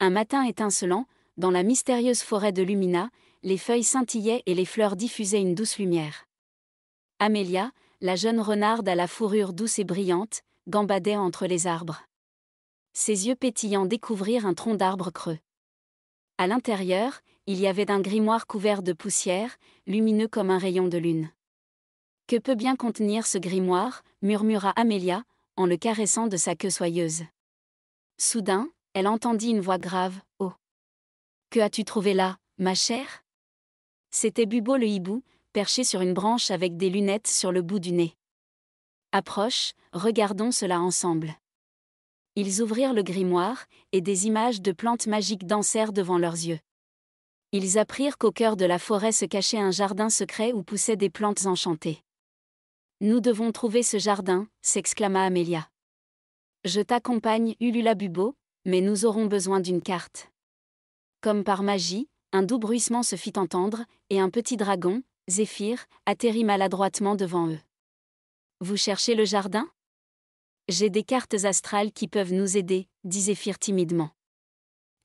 Un matin étincelant, dans la mystérieuse forêt de Lumina, les feuilles scintillaient et les fleurs diffusaient une douce lumière. Amélia, la jeune renarde à la fourrure douce et brillante, gambadait entre les arbres. Ses yeux pétillants découvrirent un tronc d'arbre creux. À l'intérieur, il y avait un grimoire couvert de poussière, lumineux comme un rayon de lune. « Que peut bien contenir ce grimoire » murmura Amélia, en le caressant de sa queue soyeuse. Soudain, elle entendit une voix grave. « Oh ! Que as-tu trouvé là, ma chère ?» C'était Bubo le hibou, perché sur une branche avec des lunettes sur le bout du nez. « Approche, regardons cela ensemble. » Ils ouvrirent le grimoire, et des images de plantes magiques dansèrent devant leurs yeux. Ils apprirent qu'au cœur de la forêt se cachait un jardin secret où poussaient des plantes enchantées. « Nous devons trouver ce jardin » s'exclama Amélia. « Je t'accompagne, ulula Bubo, mais nous aurons besoin d'une carte. » Comme par magie, un doux bruissement se fit entendre, et un petit dragon, Zéphyr, atterrit maladroitement devant eux. « Vous cherchez le jardin ? J'ai des cartes astrales qui peuvent nous aider, dit Zéphyr timidement.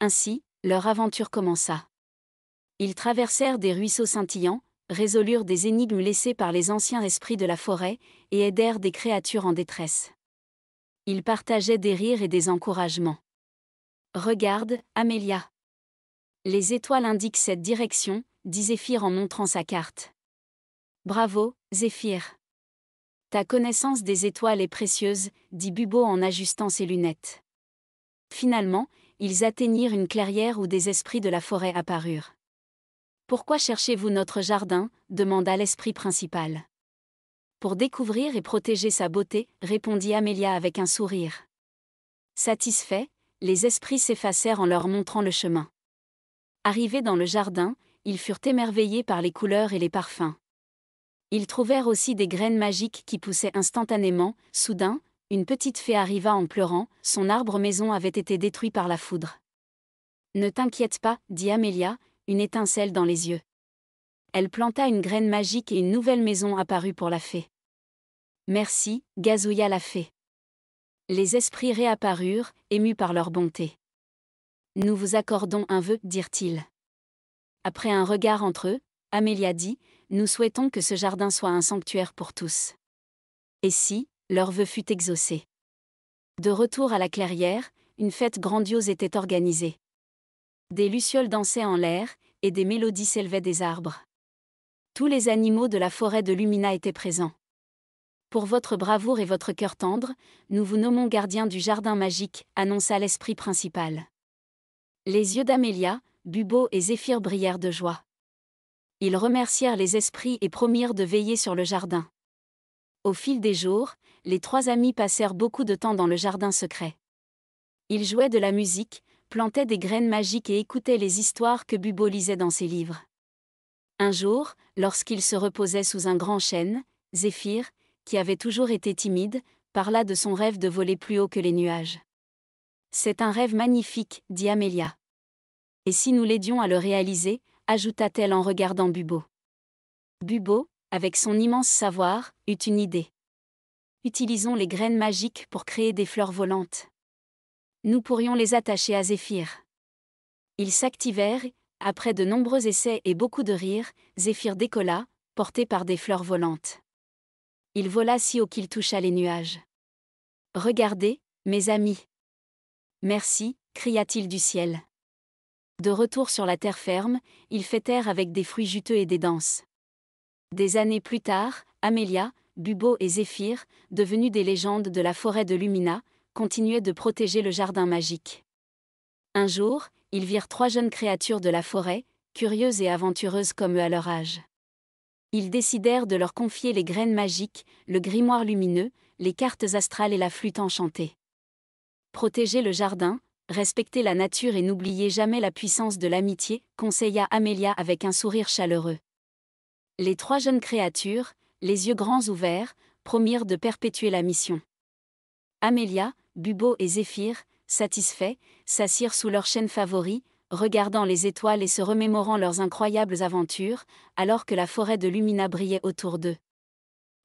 Ainsi, leur aventure commença. Ils traversèrent des ruisseaux scintillants, résolurent des énigmes laissées par les anciens esprits de la forêt, et aidèrent des créatures en détresse. Ils partageaient des rires et des encouragements. « Regarde, Amélia. Les étoiles indiquent cette direction, dit Zéphyr en montrant sa carte. Bravo, Zéphyr. Ta connaissance des étoiles est précieuse, dit Bubo en ajustant ses lunettes. Finalement, ils atteignirent une clairière où des esprits de la forêt apparurent. Pourquoi cherchez-vous notre jardin ? Demanda l'esprit principal. Pour découvrir et protéger sa beauté, répondit Amélia avec un sourire. Satisfaits, les esprits s'effacèrent en leur montrant le chemin. Arrivés dans le jardin, ils furent émerveillés par les couleurs et les parfums. Ils trouvèrent aussi des graines magiques qui poussaient instantanément. Soudain, une petite fée arriva en pleurant, son arbre maison avait été détruit par la foudre. « Ne t'inquiète pas, dit Amélia, une étincelle dans les yeux. » Elle planta une graine magique et une nouvelle maison apparut pour la fée. « Merci, gazouilla la fée. » Les esprits réapparurent, émus par leur bonté. « Nous vous accordons un vœu, dirent-ils. » Après un regard entre eux, Amélia dit, « Nous souhaitons que ce jardin soit un sanctuaire pour tous. » Et si, leur vœu fut exaucé. De retour à la clairière, une fête grandiose était organisée. Des lucioles dansaient en l'air, et des mélodies s'élevaient des arbres. Tous les animaux de la forêt de Lumina étaient présents. Pour votre bravoure et votre cœur tendre, nous vous nommons gardien du jardin magique, annonça l'esprit principal. Les yeux d'Amélia, Bubo et Zéphyr brillèrent de joie. Ils remercièrent les esprits et promirent de veiller sur le jardin. Au fil des jours, les trois amis passèrent beaucoup de temps dans le jardin secret. Ils jouaient de la musique, plantaient des graines magiques et écoutaient les histoires que Bubo lisait dans ses livres. Un jour, lorsqu'ils se reposaient sous un grand chêne, Zéphyr, qui avait toujours été timide, parla de son rêve de voler plus haut que les nuages. « C'est un rêve magnifique, dit Amélia. Et si nous l'aidions à le réaliser, ajouta-t-elle en regardant Bubo. Bubo, avec son immense savoir, eut une idée. Utilisons les graines magiques pour créer des fleurs volantes. Nous pourrions les attacher à Zéphyr. Ils s'activèrent, après de nombreux essais et beaucoup de rires, Zéphyr décolla, porté par des fleurs volantes. Il vola si haut qu'il toucha les nuages. « Regardez, mes amis. »« Merci » cria-t-il du ciel. De retour sur la terre ferme, ils fêtèrent avec des fruits juteux et des danses. Des années plus tard, Amélia, Bubo et Zéphyr, devenus des légendes de la forêt de Lumina, continuaient de protéger le jardin magique. Un jour, ils virent trois jeunes créatures de la forêt, curieuses et aventureuses comme eux à leur âge. Ils décidèrent de leur confier les graines magiques, le grimoire lumineux, les cartes astrales et la flûte enchantée. Protégez le jardin, respectez la nature et n'oubliez jamais la puissance de l'amitié, conseilla Amélia avec un sourire chaleureux. Les trois jeunes créatures, les yeux grands ouverts, promirent de perpétuer la mission. Amélia, Bubo et Zéphyr, satisfaits, s'assirent sous leur chêne favori, regardant les étoiles et se remémorant leurs incroyables aventures, alors que la forêt de Lumina brillait autour d'eux.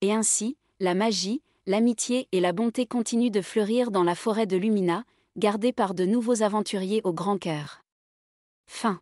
Et ainsi, la magie, l'amitié et la bonté continuent de fleurir dans la forêt de Lumina, gardée par de nouveaux aventuriers au grand cœur. Fin.